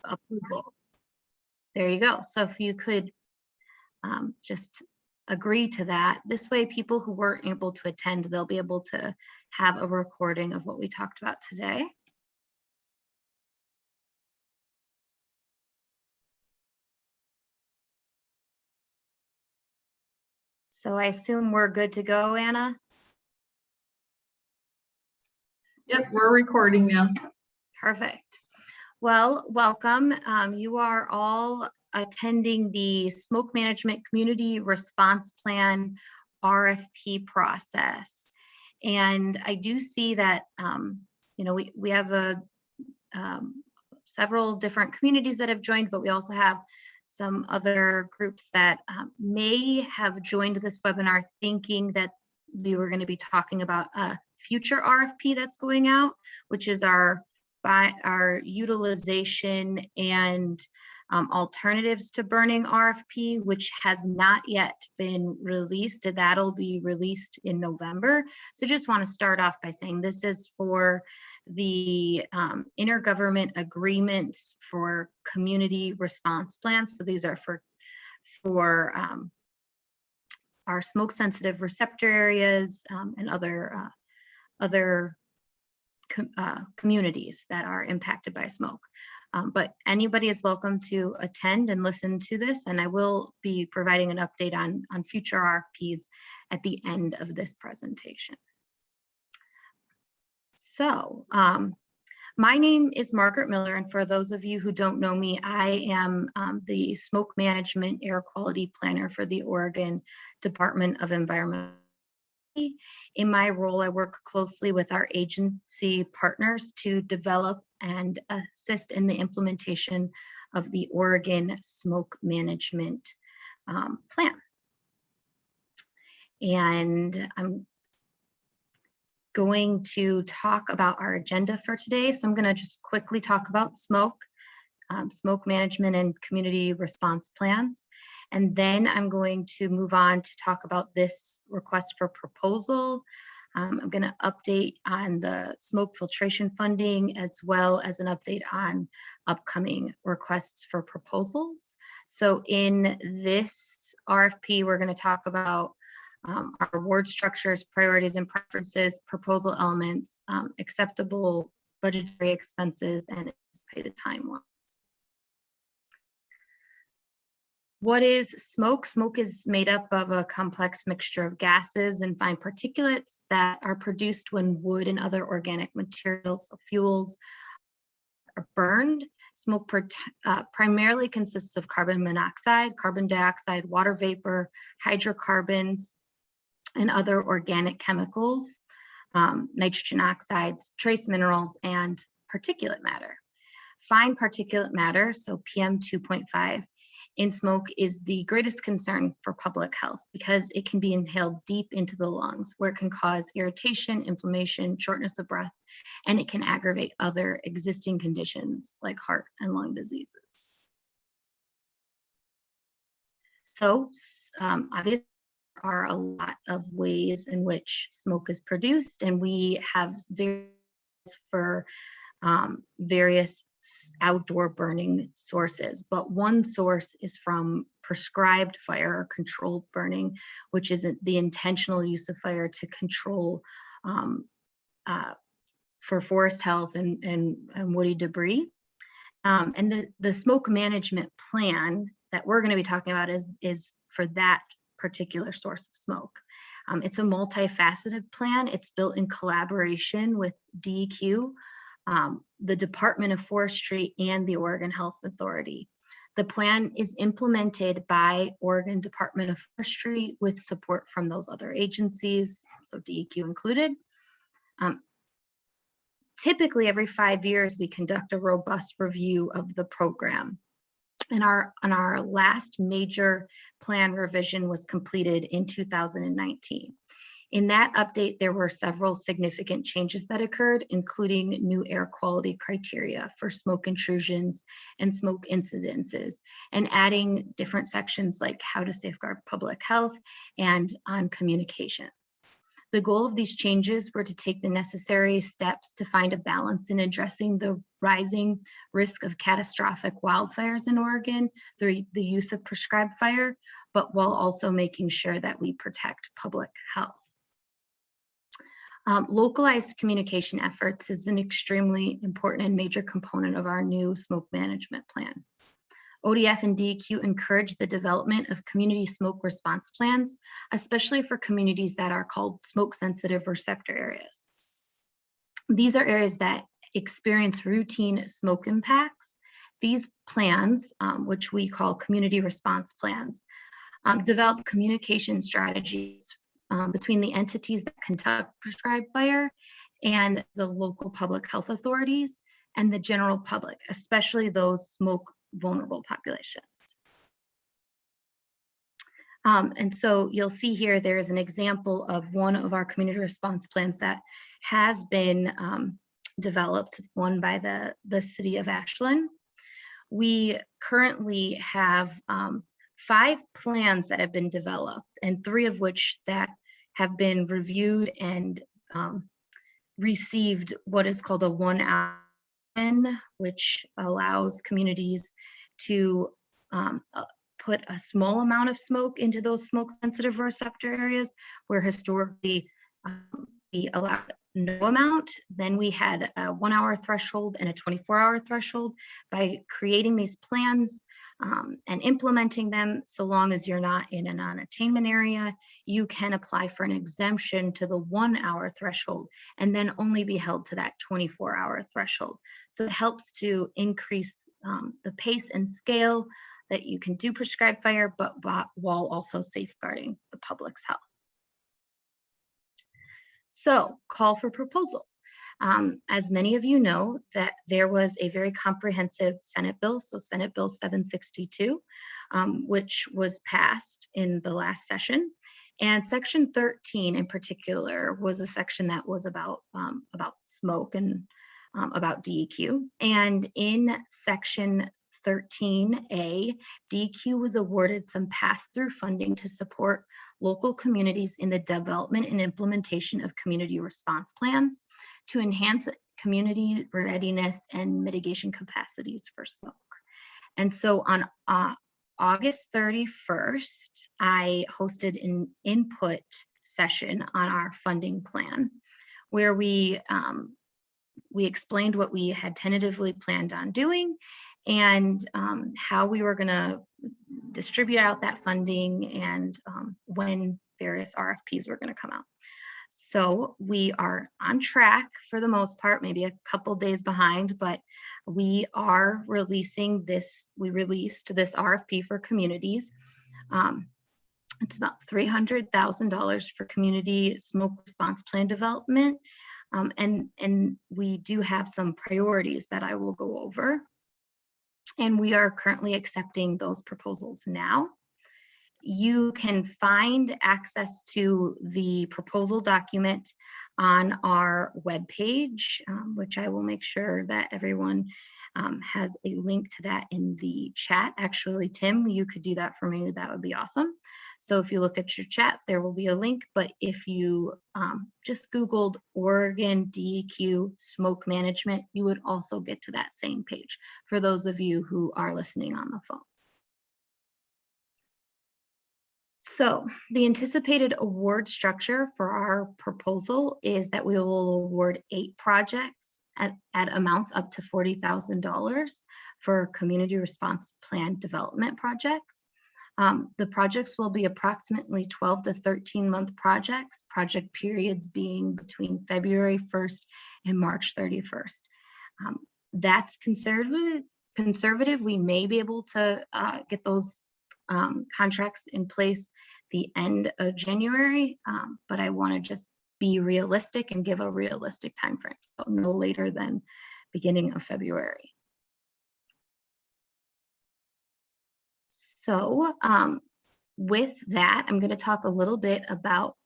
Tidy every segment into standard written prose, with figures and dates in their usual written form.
approval. There you go. So if you could just agree to that. This way, people who weren't able to attend, they'll be able to have a recording of what we talked about today. So I assume we're good to go, Anna? Yep, we're recording now. Perfect. Well, welcome. You are all attending the Smoke Management Community Response Plan RFP process. And I do see that, you know, we have several different communities that have joined, but we also have some other groups that may have joined this webinar thinking that we were going to be talking about a future RFP that's going out, which is our utilization and alternatives to burning RFP, which has not yet been released. That'll be released in November. So just want to start off by saying this is for the intergovernment agreements for community response plans. So these are for our smoke sensitive receptor areas and other communities that are impacted by smoke. But anybody is welcome to attend and listen to this, and I will be providing an update on future RFPs at the end of this presentation. So my name is Margaret Miller, and for those of you who don't know me, I am the Smoke Management Air Quality Planner for the Oregon Department of Environmental. In my role, I work closely with our agency partners to develop and assist in the implementation of the Oregon Smoke Management Plan. And I'm going to talk about our agenda for today. So I'm going to just quickly talk about smoke management and community response plans. And then I'm going to move on to talk about this request for proposal. I'm going to update on the smoke filtration funding, as well as an update on upcoming requests for proposals. So in this RFP, we're going to talk about our award structures, priorities and preferences, proposal elements, acceptable budgetary expenses, and anticipated timelines. What is smoke? Smoke is made up of a complex mixture of gases and fine particulates that are produced when wood and other organic materials, so fuels, are burned. Smoke primarily consists of carbon monoxide, carbon dioxide, water vapor, hydrocarbons, and other organic chemicals, nitrogen oxides, trace minerals, and particulate matter. Fine particulate matter, so PM 2.5, in smoke is the greatest concern for public health because it can be inhaled deep into the lungs, where it can cause irritation, inflammation, shortness of breath, and it can aggravate other existing conditions like heart and lung diseases. So obviously, there are a lot of ways in which smoke is produced, and we have various outdoor burning sources, but one source is from prescribed fire or controlled burning, which is the intentional use of fire to control for forest health and woody debris. And the smoke management plan that we're going to be talking about is for that particular source of smoke. It's a multifaceted plan. It's built in collaboration with DEQ, the Department of Forestry, and the Oregon Health Authority. The plan is implemented by Oregon Department of Forestry with support from those other agencies, so DEQ included. Typically, every 5 years, we conduct a robust review of the program. And our last major plan revision was completed in 2019. In that update, there were several significant changes that occurred, including new air quality criteria for smoke intrusions and smoke incidences, and adding different sections like how to safeguard public health and on communications. The goal of these changes were to take the necessary steps to find a balance in addressing the rising risk of catastrophic wildfires in Oregon through the use of prescribed fire, but while also making sure that we protect public health. Localized communication efforts is an extremely important and major component of our new smoke management plan. ODF and DEQ encourage the development of community smoke response plans, especially for communities that are called smoke sensitive receptor areas. These are areas that experience routine smoke impacts. These plans, which we call community response plans, develop communication strategies between the entities that conduct prescribed fire and the local public health authorities and the general public, especially those smoke vulnerable populations. And so you'll see here, there is an example of one of our community response plans that has been developed, one by the city of Ashland. We currently have 5 plans that have been developed, and 3 of which that have been reviewed and received what is called a 1-hour, which allows communities to put a small amount of smoke into those smoke sensitive receptor areas where historically we allowed no amount. Then we had a 1-hour threshold and a 24-hour threshold. By creating these plans and implementing them, so long as you're not in a non-attainment area, you can apply for an exemption to the 1-hour threshold and then only be held to that 24-hour threshold. So it helps to increase the pace and scale that you can do prescribed fire, but while also safeguarding the public's health. So, call for proposals. As many of you know, that there was a very comprehensive Senate bill, so Senate Bill 762, which was passed in the last session. And Section 13 in particular was a section that was about smoke and about DEQ. And in Section 13A, DEQ was awarded some pass-through funding to support local communities in the development and implementation of community response plans to enhance community readiness and mitigation capacities for smoke. And so on August 31st, I hosted an input session on our funding plan where we explained what we had tentatively planned on doing and how we were going to distribute out that funding and when various RFPs were going to come out. So we are on track for the most part, maybe a couple days behind, but we are releasing this. We released this RFP for communities. It's about $300,000 for community smoke response plan development. And we do have some priorities that I will go over. And we are currently accepting those proposals now. You can find access to the proposal document on our webpage, which I will make sure that everyone has a link to that in the chat. Actually, Tim, you could do that for me. That would be awesome. So if you look at your chat, there will be a link. But if you just Googled Oregon DEQ smoke management, you would also get to that same page for those of you who are listening on the phone. So the anticipated award structure for our proposal is that we will award 8 projects at amounts up to $40,000 for community response plan development projects. The projects will be approximately 12 to 13-month projects, project periods being between February 1st and March 31st. That's conservative. We may be able to get those contracts in place the end of January, but I want to just be realistic and give a realistic time frame, so no later than beginning of February. So with that, I'm going to talk a little bit about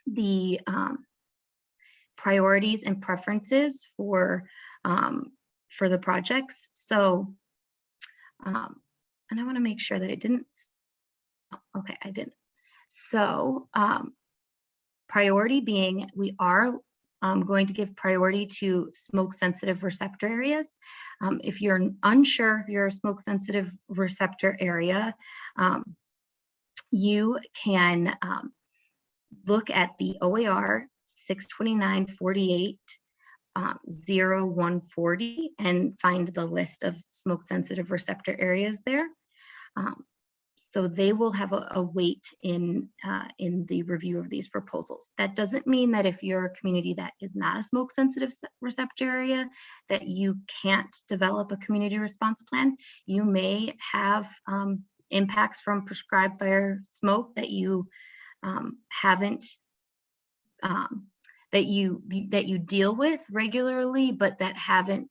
the priorities and preferences for the projects. So, and I want to make sure that it didn't. Okay, I didn't. So Priority being we are going to give priority to smoke sensitive receptor areas. If you're unsure if you're a smoke sensitive receptor area, you can look at the OAR 62948 0140 and find the list of smoke sensitive receptor areas there. So they will have a weight in the review of these proposals. That doesn't mean that if you're a community that is not a smoke sensitive receptor area, that you can't develop a community response plan. You may have impacts from prescribed fire smoke that you haven't that you deal with regularly, but that hasn't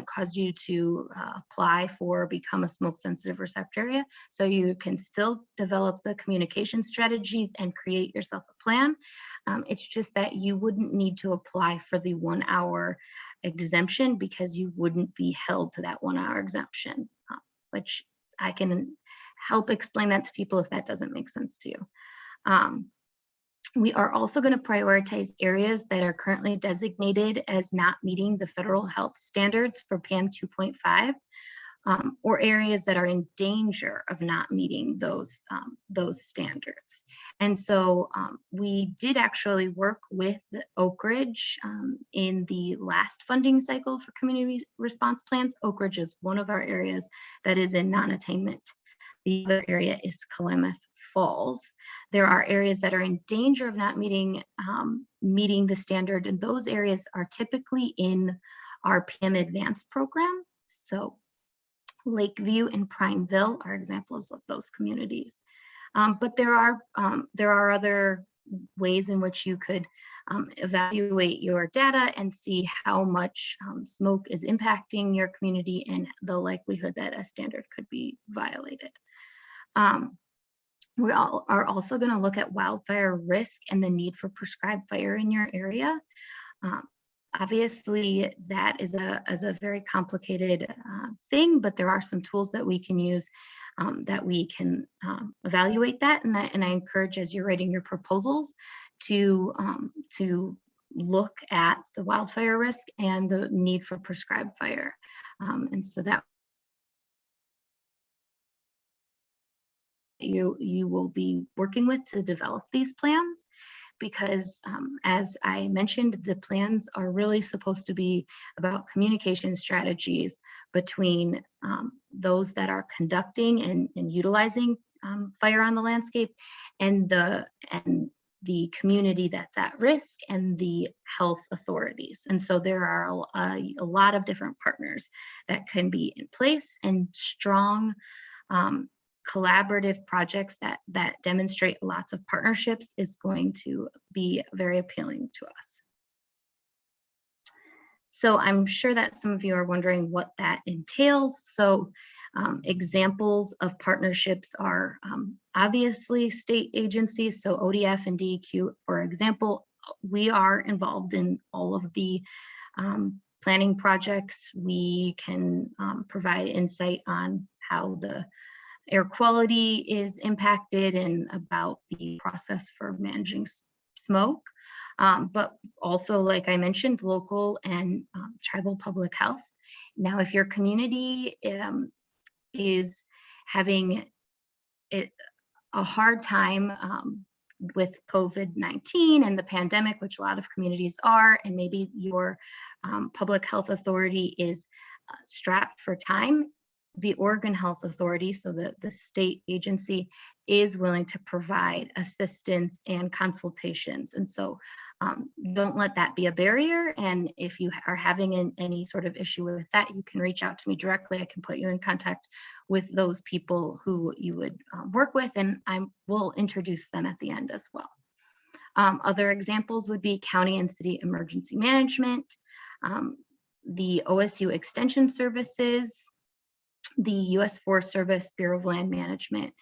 caused you to apply for become a smoke sensitive receptor area. So you can still develop the communication strategies and create yourself a plan. It's just that you wouldn't need to apply for the 1 hour exemption because you wouldn't be held to that 1 hour exemption, which I can help explain that to people if that doesn't make sense to you. We are also going to prioritize areas that are currently designated as not meeting the federal health standards for PM 2.5, or areas that are in danger of not meeting those standards. And so we did actually work with Oak Ridge in the last funding cycle for community response plans. Oak Ridge is one of our areas that is in non-attainment. The other area is Klamath Falls. There are areas that are in danger of not meeting the standard, and those areas are typically in our PM Advanced program. So Lakeview and Prineville are examples of those communities. But there are other ways in which you could evaluate your data and see how much smoke is impacting your community and the likelihood that a standard could be violated. We are also going to look at wildfire risk and the need for prescribed fire in your area. Obviously, that is a very complicated thing, but there are some tools that we can use that we can evaluate that. And I encourage, as you're writing your proposals, to look at the wildfire risk and the need for prescribed fire. And so that you will be working with to develop these plans, because as I mentioned, the plans are really supposed to be about communication strategies between those that are conducting and utilizing fire on the landscape and the community that's at risk and the health authorities. And so there are a lot of different partners that can be in place, and strong collaborative projects that demonstrate lots of partnerships is going to be very appealing to us. So I'm sure that some of you are wondering what that entails. So examples of partnerships are obviously state agencies. So ODF and DEQ, for example, we are involved in all of the planning projects. We can provide insight on how the air quality is impacted and about the process for managing smoke. But also, like I mentioned, local and tribal public health. Now, if your community is having a hard time with COVID-19 and the pandemic, which a lot of communities are, and maybe your public health authority is strapped for time, the Oregon Health Authority, so the state agency, is willing to provide assistance and consultations. And so don't let that be a barrier. And if you are having any sort of issue with that, you can reach out to me directly. I can put you in contact with those people who you would work with, and I will introduce them at the end as well. Other examples would be county and city emergency management, the OSU Extension Services, the U.S. Forest Service, Bureau of Land Management,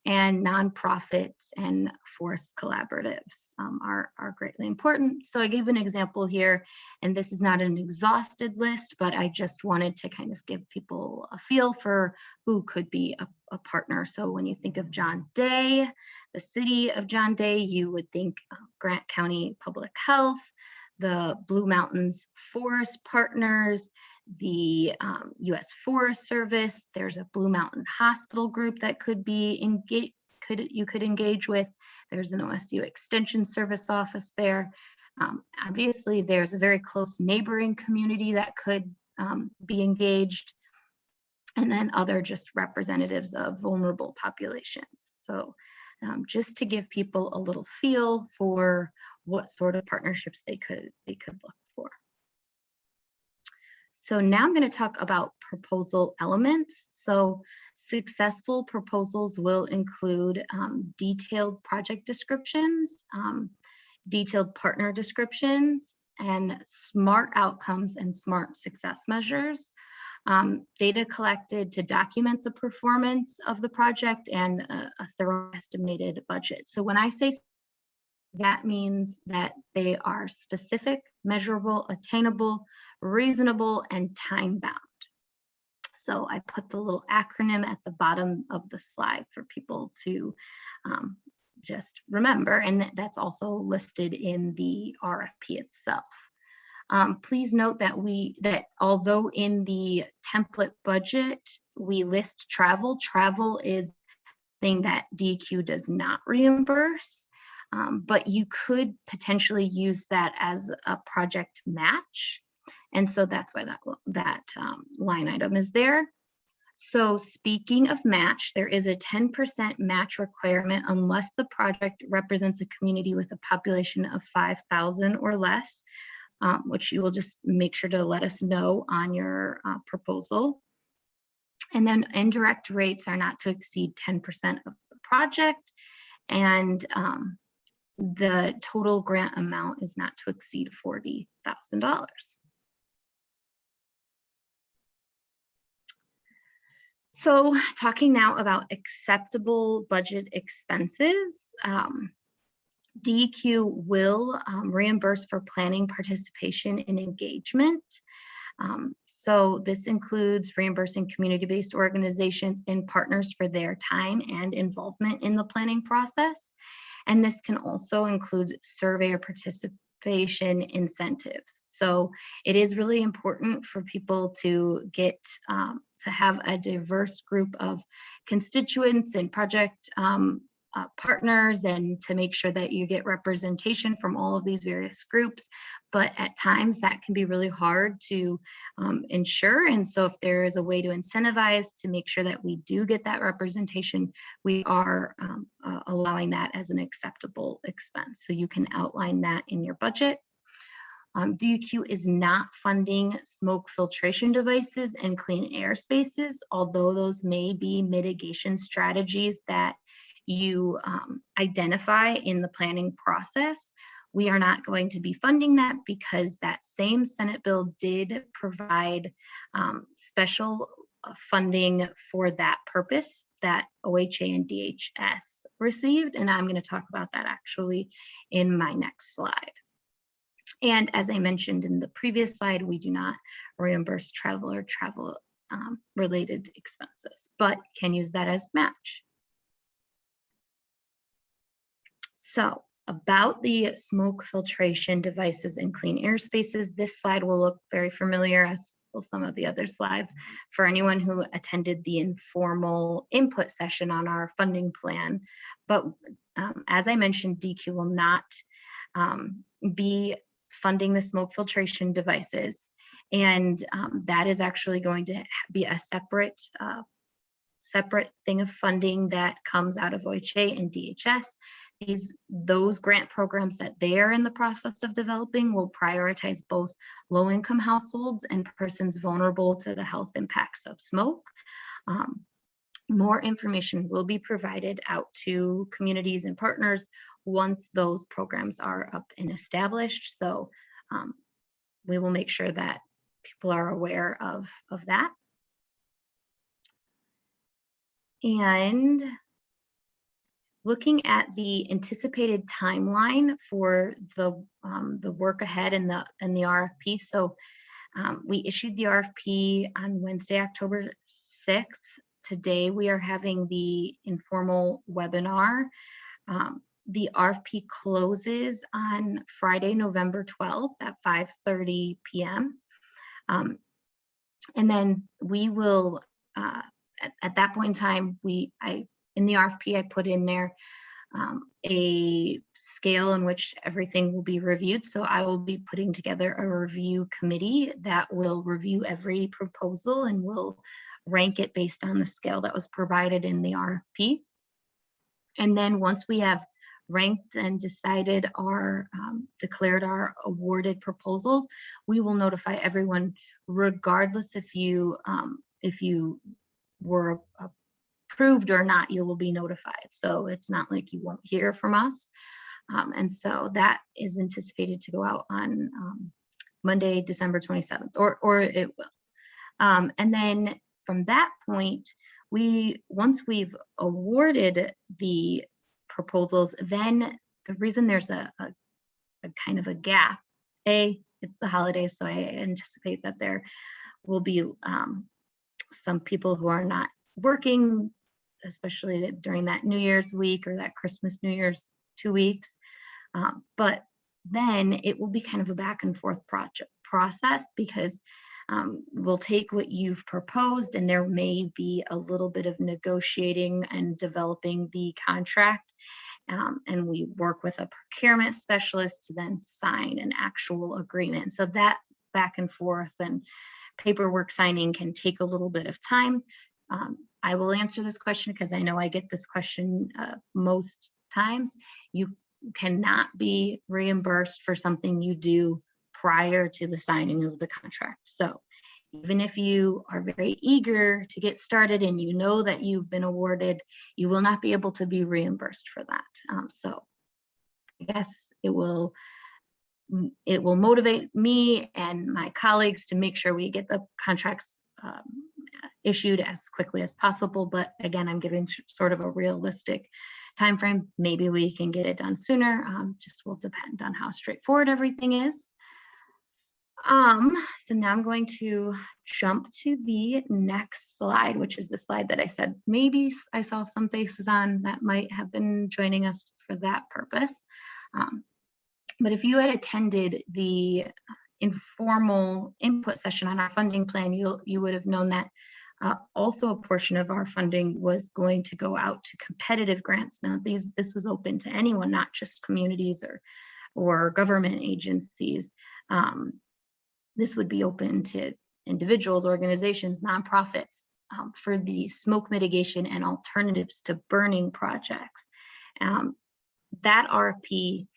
and nonprofits and forest collaboratives are greatly important. So I gave an example here, and this is not an exhausted list, but I just wanted to kind of give people a feel for who could be a partner. So when you think of John Day, the city of John Day, you would think Grant County Public Health, the Blue Mountains Forest Partners, the U.S. Forest Service. There's a Blue Mountain Hospital group that could be engaged. You could engage with. There's an OSU Extension Service office there. Obviously, there's a very close neighboring community that could be engaged, and then other just representatives of vulnerable populations. So just to give people a little feel for what sort of partnerships they could look for. So now I'm going to talk about proposal elements. So successful proposals will include detailed project descriptions, detailed partner descriptions, and SMART outcomes and SMART success measures. Data collected to document the performance of the project, and a thorough estimated budget. So when I say that, means that they are specific, measurable, attainable, reasonable, and time-bound. So I put the little acronym at the bottom of the slide for people to just remember, and that's also listed in the RFP itself. Please note that although in the template budget we list travel is thing that DEQ does not reimburse, but you could potentially use that as a project match, and so that's why that line item is there. So speaking of match, there is a 10% match requirement unless the project represents a community with a population of 5,000 or less, which you will just make sure to let us know on your proposal. And then indirect rates are not to exceed 10% of the project, and the total grant amount is not to exceed $40,000. So talking now about acceptable budget expenses, DEQ will reimburse for planning, participation, and engagement. So this includes reimbursing community-based organizations and partners for their time and involvement in the planning process. And this can also include survey or participation incentives. So it is really important for people to get to have a diverse group of constituents and project partners, and to make sure that you get representation from all of these various groups. But at times that can be really hard to ensure. And so if there is a way to incentivize to make sure that we do get that representation, we are allowing that as an acceptable expense. So you can outline that in your budget. DEQ is not funding smoke filtration devices and clean air spaces, although those may be mitigation strategies that you identify in the planning process. We are not going to be funding that because that same Senate bill did provide special funding for that purpose that OHA and DHS received, and I'm going to talk about that actually in my next slide. And as I mentioned in the previous slide, we do not reimburse travel or travel related expenses, but can use that as match. So about the smoke filtration devices and clean air spaces, this slide will look very familiar, as will some of the other slides, for anyone who attended the informal input session on our funding plan. But as I mentioned, DEQ will not be funding the smoke filtration devices, and that is actually going to be a separate thing of funding that comes out of OHA and DHS. Those grant programs that they are in the process of developing will prioritize both low-income households and persons vulnerable to the health impacts of smoke. More information will be provided out to communities and partners once those programs are up and established. So we will make sure that people are aware of that. And looking at the anticipated timeline for the work ahead in the RFP. So we issued the RFP on Wednesday, October 6th today we are having the informal webinar. The RFP closes on Friday, November 12th at 5:30 p.m. And then we will, at that point in time, in the RFP, I put in there a scale in which everything will be reviewed. So I will be putting together a review committee that will review every proposal and will rank it based on the scale that was provided in the RFP. And then once we have ranked and decided declared our awarded proposals, we will notify everyone, regardless if you were approved or not, you will be notified. So it's not like you won't hear from us. And so that is anticipated to go out on Monday, December 27th, or it will. And then from that point, once we've awarded the proposals, then the reason there's a kind of a gap, it's the holidays, so I anticipate that there will be some people who are not working, especially during that New Year's week or that Christmas, New Year's 2 weeks. But then it will be kind of a back and forth process, because we'll take what you've proposed, and there may be a little bit of negotiating and developing the contract. And we work with a procurement specialist to then sign an actual agreement. So that back and forth and paperwork signing can take a little bit of time. I will answer this question because I know I get this question most times. You cannot be reimbursed for something you do prior to the signing of the contract. So even if you are very eager to get started and you know that you've been awarded, you will not be able to be reimbursed for that. So I guess it will motivate me and my colleagues to make sure we get the contracts issued as quickly as possible. But again, I'm giving sort of a realistic time frame. Maybe we can get it done sooner. Just will depend on how straightforward everything is. So now I'm going to jump to the next slide, which is the slide that I said maybe I saw some faces on that might have been joining us for that purpose. But if you had attended the informal input session on our funding plan, you would have known that also a portion of our funding was going to go out to competitive grants. Now this was open to anyone, not just communities or government agencies. This would be open to individuals, organizations, nonprofits for the smoke mitigation and alternatives to burning projects. That RFP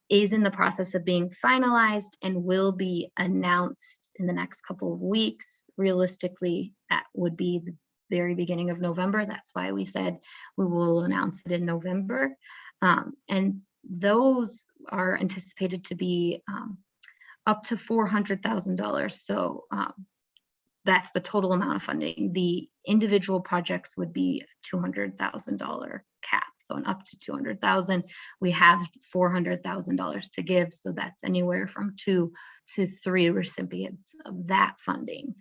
is in the process of being finalized and will be announced in the next couple of weeks. Realistically, that would be the very beginning of November. That's why we said we will announce it in November. And those are anticipated to be up to $400,000. So that's the total amount of funding. The individual projects would be $200,000 cap. So an up to $200,000. We have $400,000 to give. So that's anywhere from 2 to 3 recipients of that funding.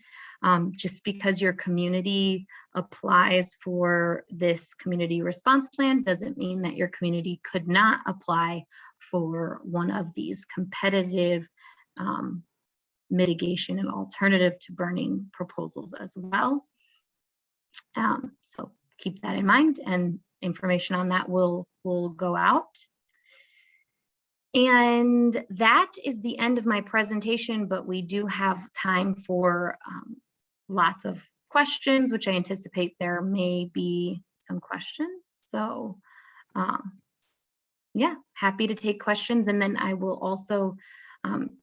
Just because your community applies for this community response plan doesn't mean that your community could not apply for one of these competitive mitigation and alternative to burning proposals as well. So keep that in mind, and information on that will go out. And that is the end of my presentation, but we do have time for lots of questions, which I anticipate there may be some questions. So yeah, happy to take questions. And then I will also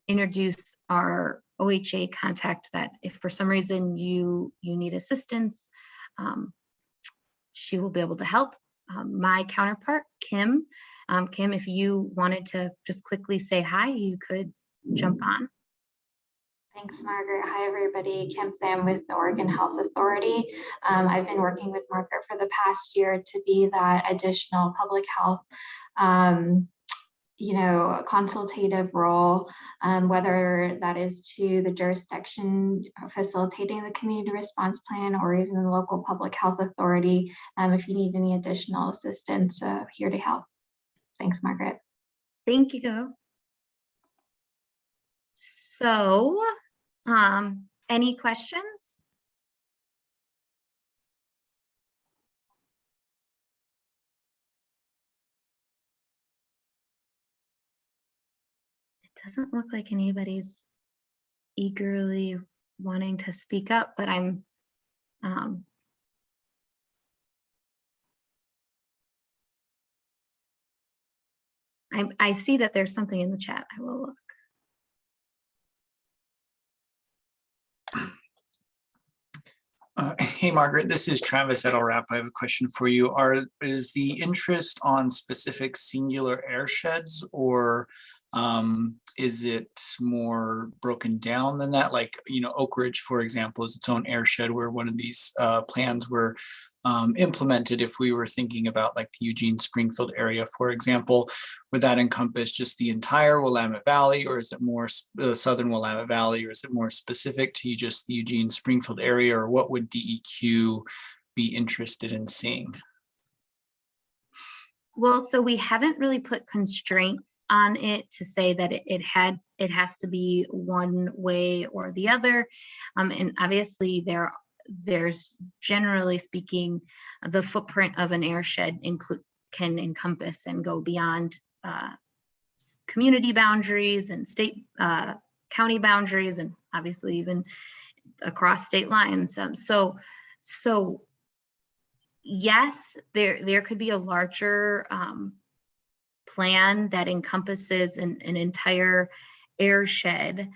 introduce our OHA contact, that if for some reason you need assistance, she will be able to help. My counterpart, Kim. Kim, if you wanted to just quickly say hi, you could jump on. Thanks, Margaret. Hi, everybody. Kim Sam with the Oregon Health Authority. I've been working with Margaret for the past year to be that additional public health a consultative role, whether that is to the jurisdiction facilitating the community response plan or even the local public health authority. If you need any additional assistance, here to help. Thanks, Margaret. Thank you. So, any questions? It doesn't look like anybody's eagerly wanting to speak up, but I see that there's something in the chat. I will look. Hey, Margaret, this is Travis at LRAP. I have a question for you. Is the interest on specific singular airsheds, or is it more broken down than that? Like, Oak Ridge, for example, is its own airshed where one of these plans were implemented. If we were thinking about like the Eugene Springfield area, for example, would that encompass just the entire Willamette Valley, or is it more southern Willamette Valley, or is it more specific to just the Eugene Springfield area, or what would DEQ be interested in seeing? Well, so we haven't really put constraint on it to say that it has to be one way or the other, and obviously there's generally speaking, the footprint of an airshed can encompass and go beyond community boundaries and state county boundaries, and obviously even across state lines. So yes, there could be a larger plan that encompasses an entire airshed,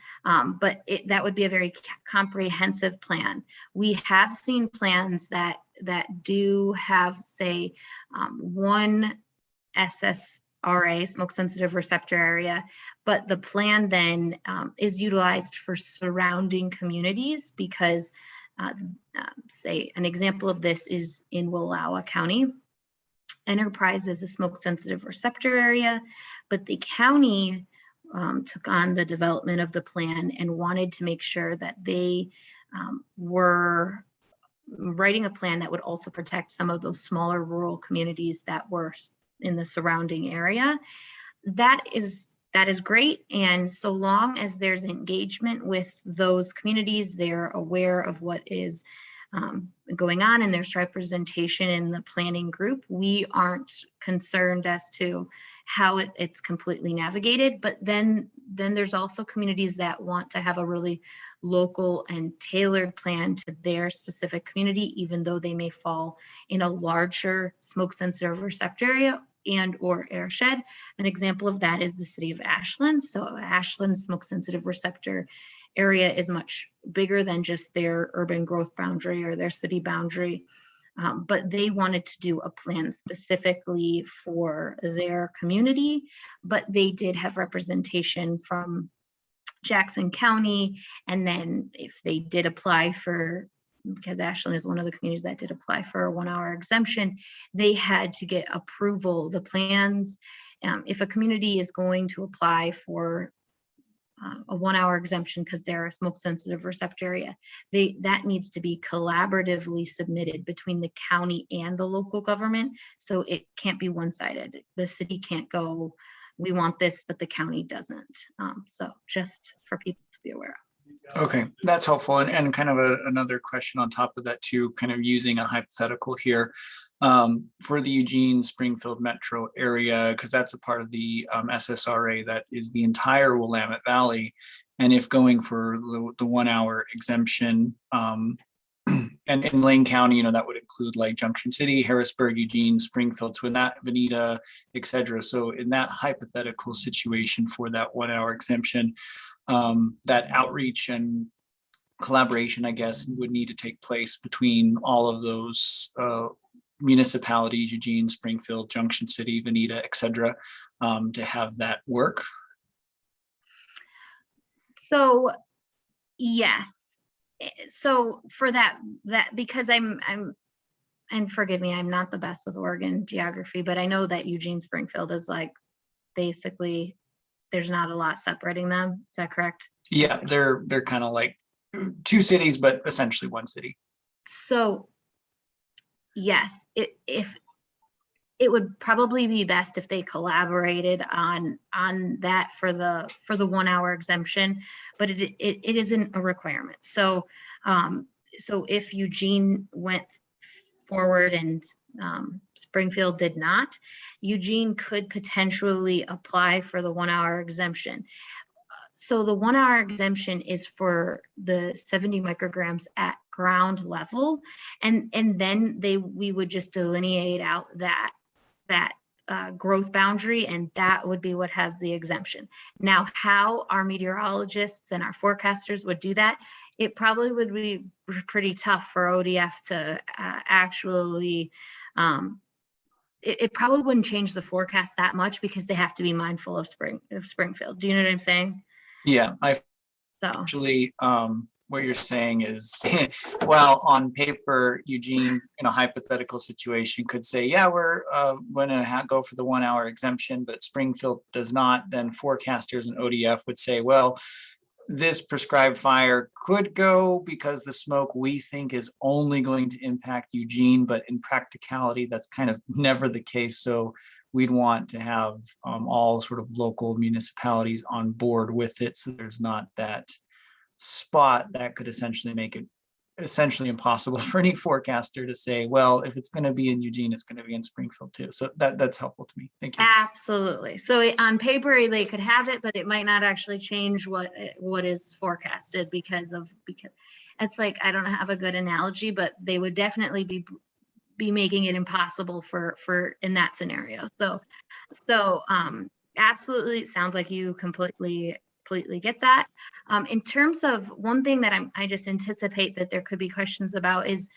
but that would be a very comprehensive plan. We have seen plans that do have, say, one SSRA, smoke sensitive receptor area, but the plan then is utilized for surrounding communities because, say, an example of this is in Wallowa County. Enterprise is a smoke sensitive receptor area, but the county took on the development of the plan and wanted to make sure that they were writing a plan that would also protect some of those smaller rural communities that were in the surrounding area. That is great, and so long as there's engagement with those communities, they're aware of what is going on and there's representation in the planning group, we aren't concerned as to how it's completely navigated. But then there's also communities that want to have a really local and tailored plan to their specific community, even though they may fall in a larger smoke sensitive receptor area and or airshed. An example of that is the city of Ashland. So Ashland smoke sensitive receptor area is much bigger than just their urban growth boundary or their city boundary. But they wanted to do a plan specifically for their community, but they did have representation from Jackson County. And then if they did apply for, because Ashland is one of the communities that did apply for a 1 hour exemption, they had to get approval. The plans, if a community is going to apply for a 1 hour exemption because they're a smoke sensitive receptor area, that needs to be collaboratively submitted between the county and the local government. So it can't be one-sided. The city can't go, we want this, but the county doesn't. So just for people to be aware of. Okay, that's helpful. And kind of another question on top of that too, kind of using a hypothetical here. For the Eugene Springfield metro area, because that's a part of the SSRA that is the entire Willamette Valley. And if going for the 1 hour exemption, and in Lane County, that would include like Junction City, Harrisburg, Eugene, Springfield, Twin Veneta, et cetera. So in that hypothetical situation for that 1 hour exemption, that outreach and collaboration, I guess, would need to take place between all of those municipalities, Eugene, Springfield, Junction City, Veneta, et cetera, to have that work? So yes. So for that because and forgive me, I'm not the best with Oregon geography, but I know that Eugene Springfield is like basically there's not a lot separating them. Is that correct? Yeah, they're kind of like two cities, but essentially one city. So yes, if it would probably be best if they collaborated on that for the 1 hour exemption, but it isn't a requirement. So so if Eugene went forward and Springfield did not, Eugene could potentially apply for the 1 hour exemption. So the 1 hour exemption is for the 70 micrograms at ground level, and then we would just delineate out that growth boundary, and that would be what has the exemption. Now, how our meteorologists and our forecasters would do that, it probably would be pretty tough for ODF to actually, it probably wouldn't change the forecast that much because they have to be mindful of Springfield. Do you know what I'm saying? Yeah, I So actually, what you're saying is, well, on paper, Eugene, in a hypothetical situation, could say, yeah, we're going to go for the 1 hour exemption, but Springfield does not. Then forecasters and ODF would say, well, this prescribed fire could go because the smoke we think is only going to impact Eugene, but in practicality, that's kind of never the case. So we'd want to have all sort of local municipalities on board with it, so there's not that spot that could essentially make it essentially impossible for any forecaster to say, well, if it's going to be in Eugene, it's going to be in Springfield too. So that's helpful to me. Thank you. absolutely. So on paper they could have it, but it might not actually change what is forecasted because it's like, I don't have a good analogy, but they would definitely be making it impossible for in that scenario. So absolutely, it sounds like you completely get that. In terms of one thing that I just anticipate that there could be questions about is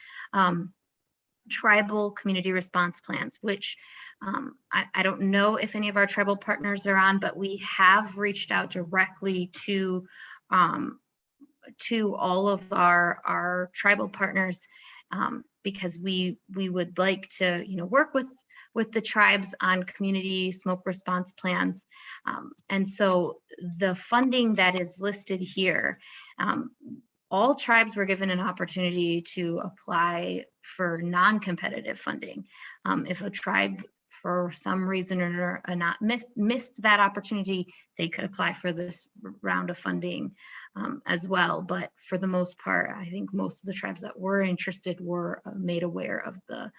tribal community response plans, which I don't know if any of our tribal partners are on, but we have reached out directly to all of our tribal partners because we would like to, work with the tribes on community smoke response plans. And so the funding that is listed here, all tribes were given an opportunity to apply for non-competitive funding. If a tribe for some reason or not missed that opportunity, they could apply for this round of funding as well. But for the most part, I think most of the tribes that were interested were made aware of the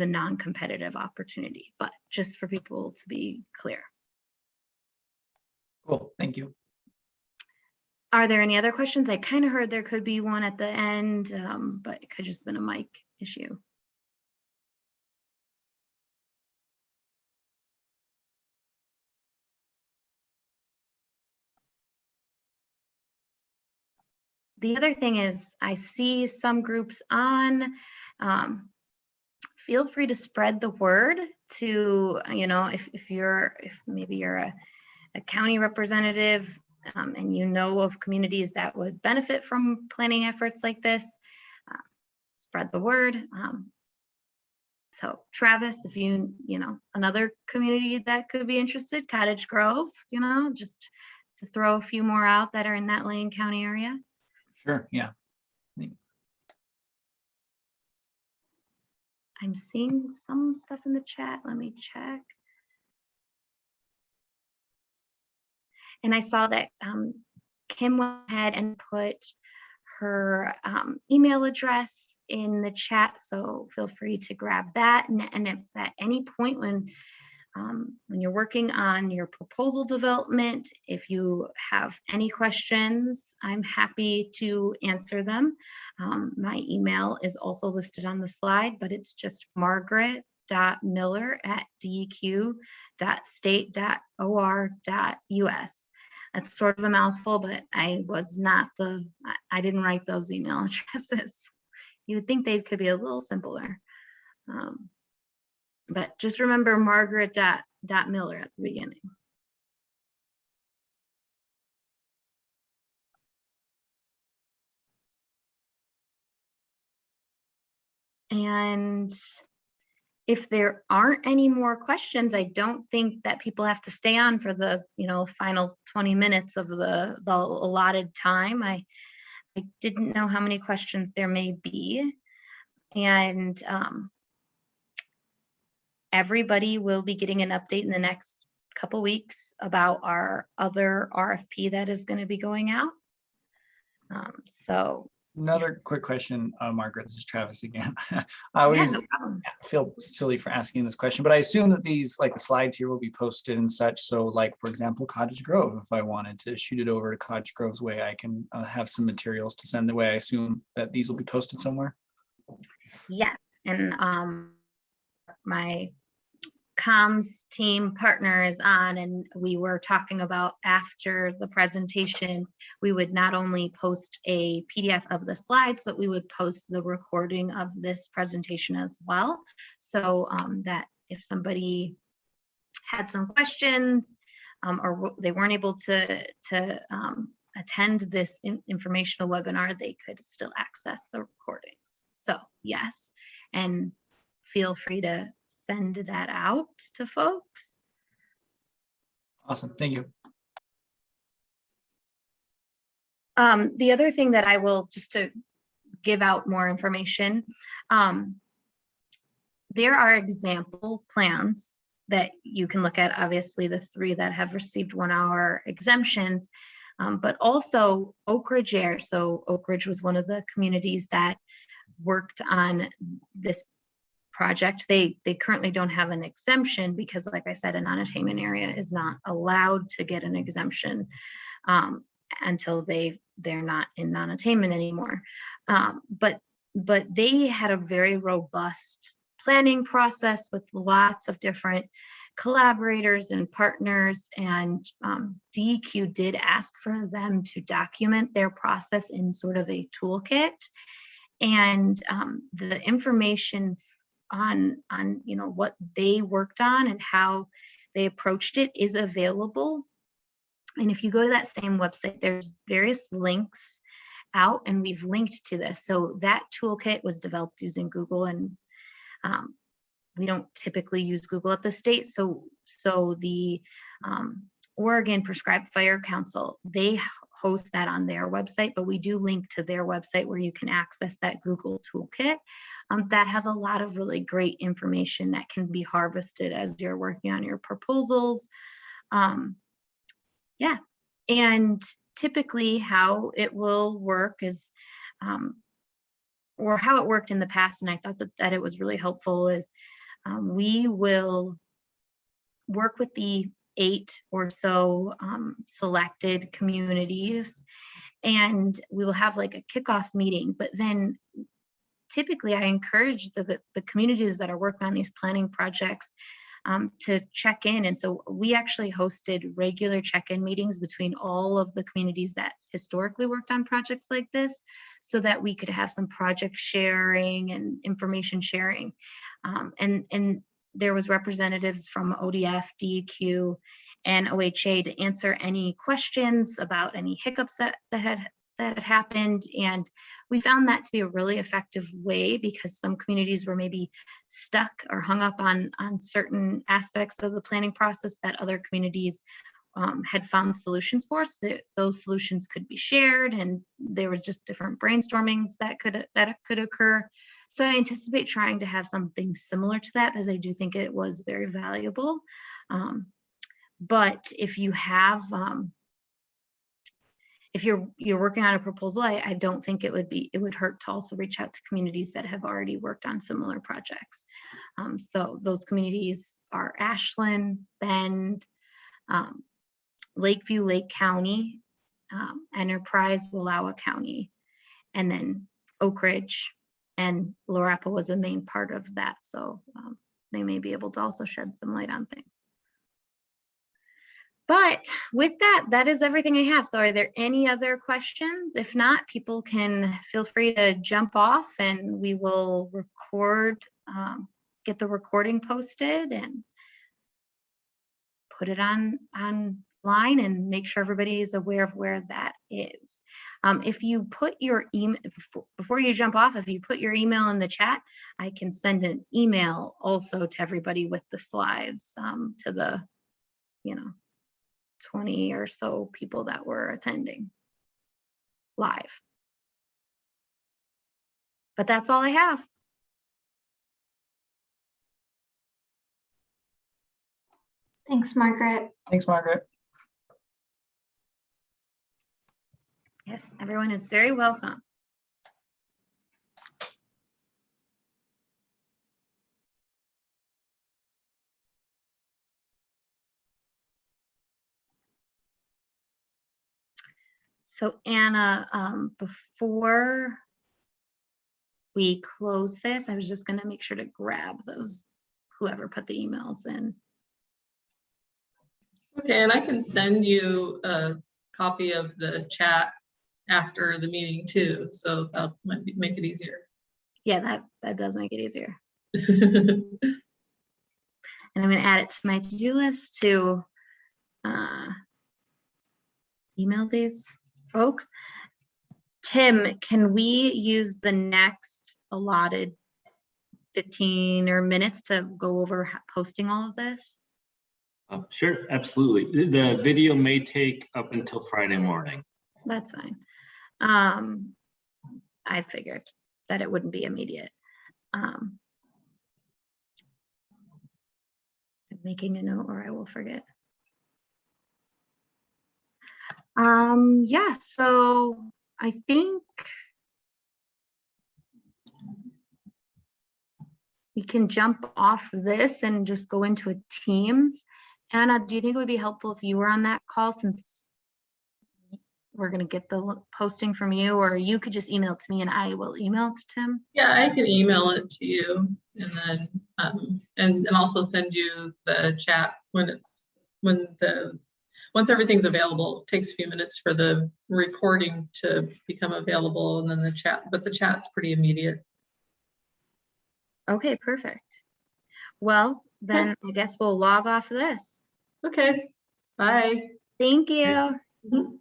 non-competitive opportunity, but just for people to be clear. Cool, thank you. Are there any other questions? I kind of heard there could be one at the end, but it could just been a mic issue. The other thing is I see some groups on, feel free to spread the word to, if maybe you're a county representative and you know of communities that would benefit from planning efforts like this, spread the word. So Travis, if another community that could be interested, Cottage Grove, just to throw a few more out that are in that Lane County area. Sure, yeah. I'm seeing some stuff in the chat. Let me check. And I saw that Kim went ahead and put her email address in the chat, so feel free to grab that. And if at any point when you're working on your proposal development, if you have any questions, I'm happy to answer them. My email is also listed on the slide, but it's just margaret.miller@deq.state.or.us. That's sort of a mouthful, but I didn't write those email addresses. You would think they could be a little simpler. But just remember Margaret.Miller at the beginning. And if there aren't any more questions, I don't think that people have to stay on for the, final 20 minutes of the allotted time. I didn't know how many questions there may be. And everybody will be getting an update in the next couple weeks about our other RFP that is going to be going out. So Another quick question, Margaret, this is Travis again. I yeah, always no problem. feel silly for asking this question, but I assume that these, like the slides here, will be posted and such. So like, for example, Cottage Grove, if I wanted to shoot it over to Cottage Grove's way, I can have some materials to send the way. I assume that these will be posted somewhere. Yes, and my comms team partner is on, and we were talking about after the presentation, we would not only post a PDF of the slides, but we would post the recording of this presentation as well. So that if somebody had some questions or they weren't able to attend this informational webinar, they could still access the recordings. So yes, and feel free to send that out to folks. Awesome, thank you. The other thing that I will, just to give out more information, there are example plans that you can look at, obviously the 3 that have received 1-hour exemptions, but also Oak Ridge Air. So Oak Ridge was one of the communities that worked on this project. They currently don't have an exemption because, like I said, a non-attainment area is not allowed to get an exemption until they're not in non-attainment anymore. But they had a very robust planning process with lots of different collaborators and partners, and DEQ did ask for them to document their process in sort of a toolkit, and the information on what they worked on and how they approached it is available. And if you go to that same website, there's various links out, and we've linked to this. So that toolkit was developed using Google, and we don't typically use Google at the state. So the Oregon Prescribed Fire Council, they host that on their website, but we do link to their website where you can access that Google toolkit. That has a lot of really great information that can be harvested as you're working on your proposals. Yeah, and typically how it will work is, or how it worked in the past, and I thought that it was really helpful, is we will work with the 8 or so selected communities, and we will have like a kickoff meeting. But then typically I encourage the communities that are working on these planning projects to check in. And so we actually hosted regular check-in meetings between all of the communities that historically worked on projects like this, so that we could have some project sharing and information sharing. And there was representatives from ODF, DEQ, and OHA to answer any questions about any hiccups that had happened. And we found that to be a really effective way, because some communities were maybe stuck or hung up on certain aspects of the planning process that other communities had found solutions for. So that those solutions could be shared, and there was just different brainstormings that could occur. So I anticipate trying to have something similar to that, as I do think it was very valuable. But if you have if you're working on a proposal, I don't think it would hurt to also reach out to communities that have already worked on similar projects. So those communities are Ashland, Bend, Lakeview, Lake County, Enterprise, Wallowa County, and then Oak Ridge, and Lorapa was a main part of that. So they may be able to also shed some light on things. But with that, that is everything I have. So are there any other questions? If not, people can feel free to jump off, and we will record, get the recording posted and put it on line and make sure everybody is aware of where that is. If you put your email, before you jump off, if you put your email in the chat, I can send an email also to everybody with the slides, to the, 20 or so people that were attending live. But that's all I have. Thanks, Margaret. Thanks, Margaret. Yes, everyone is very welcome. So Anna, before we close this, I was just going to make sure to grab those, whoever put the emails in. Okay, and I can send you a copy of the chat after the meeting too, so that might make it easier. Yeah, that does make it easier. And I'm going to add it to my to-do list to email these folks. Tim, can we use the next allotted 15 or minutes to go over posting all of this? Sure, absolutely. The video may take up until Friday morning. That's fine. I figured that it wouldn't be immediate. I'm making a note or I will forget. Yeah, so I think we can jump off this and just go into a Teams. Anna, do you think it would be helpful if you were on that call, since we're going to get the posting from you, or you could just email it to me and I will email it to Tim? Yeah, I can email it to you, and then and also send you the chat once everything's available. It takes a few minutes for the recording to become available, and then the chat, but the chat's pretty immediate. Okay, perfect. Well, then I guess we'll log off this. Okay, bye. Thank you. Mhm.